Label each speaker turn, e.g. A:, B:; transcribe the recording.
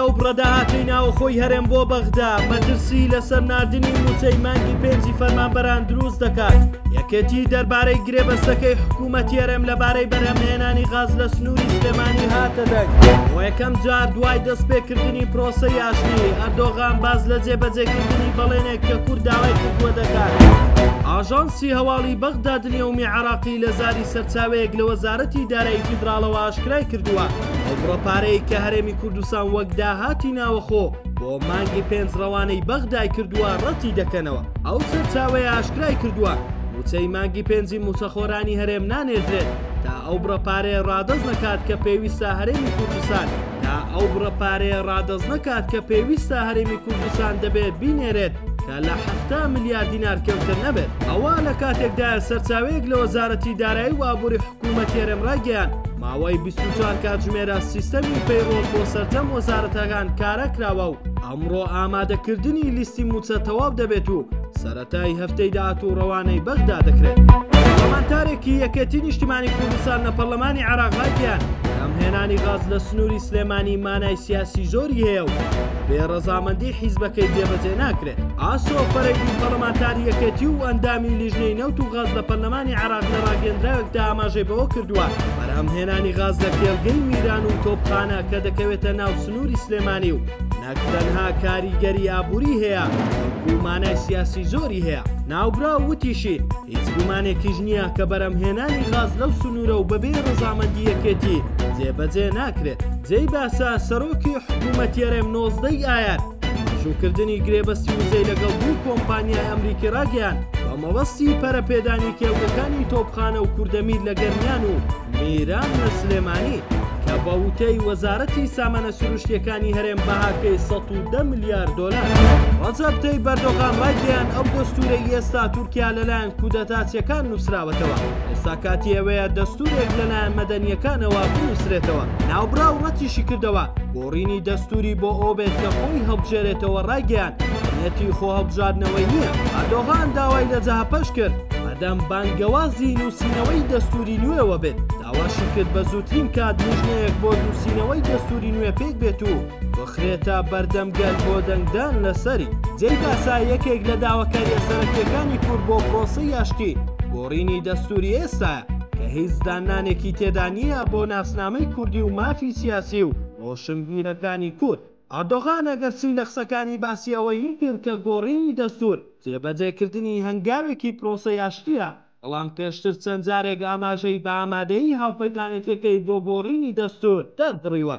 A: ئەو بڕەداهاتەی ناوخۆی هەرێم بۆ بەغدا مەترسی لەسەر ناردنی موچەی مانگی پێنجی فەرمانبەران دروست دەکات. یەکێتی دەربارەی گرێبەستەکەی حکوومەتی هەرێم لەبارەی بەرهەمهێنانی غاز لە سنووری سلێمانی هاتە دەنگ. بۆ یەکەم جار دوای دەستپێکردنی پرۆسەی ئاشتی ئەردۆغان باز لە جێبەجێکردنی بەڵێنێک کە کورد داوای کردووە دەکات. ئاژانسی هەواڵی بەغدا دنیەومی عێراقی لە زاری سەرچاوەیەک لە وەزارەتی دارایی فیدراڵەوە ئاشکرای کردووە ئەو بڕەپارەی کە هەرێمی کوردستان وەک داهاتی ناوەخۆ بۆ مانگی پێنج ڕەوانەی بەغدای کردووە ڕەتی دەکەنەوە. ئەو سەرچاوەیە ئاشکرای کردووە موچەی مانگی پێنجی موچەخۆرانی هەرێم نانێدرێت تا ئەو بڕەپارەیە ڕادەست نەکات کە پێویستە هەرێمی کوردستان ئەو بڕەپارەیە ڕادەست نەکات کە پێویستە هەرێمی کوردستان دەبێت بینێرێت کە لە 7 ملیار دینار کەوتر نەبێت. ئەوە لە کاتێکدا سەرچاوەیەک لە وەزارەتی دارایی و ئابووری حکوومەتی هەرێم ڕاگەیاند ماوەی 24 کاتژمێرە سیستەمی پەیڕۆڵ بۆ سەرجەم وەزارەتەکان کارەکراوە و ئەمڕۆ ئامادەکردنی لیستی موچە تەواو دەبێت و سەرەتای هەفتەی داهاتوو ڕەوانەی بەغدا دەکرێت. پەرلەمانتارێکی یەکێتی نیشتیمانی کوردستان لە پەرلەمانی عێراق ڕاگەیاند ئەمهێنانی غاز لە سنووری سلێمانی مانای سیاسی زۆری هەیە و بێ ڕەزامەندی حیزبەکەی جێبەجێ ناکرێت. ئاسۆ فەرەیدی پەرلەمانتاری یەکێتی و ئەندامی لیژنەی نەوت و غاز لە پەرلەمانی عێراق لە ڕاگەیەندراوێکدا ئاماژەی بەوە کردووە بەرهەمهێنانی غاز لە کێڵگەی میران و تۆپخانە کە دەکەوێتە ناو سنووری سلێمانی و نەکتەنها کاریگەری ئابووری هەیە و مانای سیاسی زۆری هەیە. ناوبرا وتیشی هیچ گومانێکیش نییە کە بەرهەمهێنانی غاز لەو سنوورە و بەبێ ڕەزامەندی یەکێتی جێبەجێ ناکرێت. جێی باسە سەرۆکی حکوومەتی هەرێم 19 ئایار مەشروعکردنی گرێبەستی وزەی لەگەڵ دوو کۆمپانیای ئەمریکی ڕاگەیاند بە مەبەستی پەرەپێدانی کێڵگەکانی تۆپخانە و کوردەمیر لە گەرمیان و میران لە سلێمانی کە بە وتەی وەزارەتی سامانە سروشتیەکانی هەرێم بەهاکەی 110 میلیارد دۆلار. ڕەجەب تەیب ئەردۆغان ڕاگەیاند ئەو دەستورەی ئێستا تورکیا لەلایەن کودەتاچیەکان نووسراوەتەوە ئێستا کاتی ئەوەیە دەستورێک لەلایەن مەدەنیەکانەوە بنووسرێتەوە. ناوبرا و ڕەتیشی کردەوە گۆڕینی دەستوری بۆ ئەو بێت کە خۆی هەڵبژێرێتەوە. ڕاگەیاند نێتی خۆ هەڵبژاردنەوەی نییە. ئەردۆغان داوای لە جەهەپەش کرد بەدەم بانگەوازی نووسینەوەی دەستوری نوێوە بێت. داواشی کرد بە زووترین کات لیژنەیەک بۆ نووسینەوەی دەستوری نوێ پێک بێت و بخرێتە بەردەمگەل بۆ دەنگدان لەسەری. جێی باسا یەکێک لە داواکاریە سەرەکیەکانی کورد بۆ پرۆسەی یاشتی گۆڕینی دەستوری ئێستایە کە هیچ دانانێکی تێدا نییە بۆ ناسنامەی کوردی و مافی سیاسی و ڕۆشنبیرەکانی کورد. ئەردۆغان ئەگەرچی لە قسەکانی باسی ئەوەی کرد کە گۆڕینی دەستور جێبەجێکردنی هەنگاوێکی پرۆسەی یاشتیە بەڵام پێشتر چەند جارێک ئاماژەی بە ئامادەیی هاوپەیمانیەکەی بۆ گۆڕینی دەستور دەردڕیوە.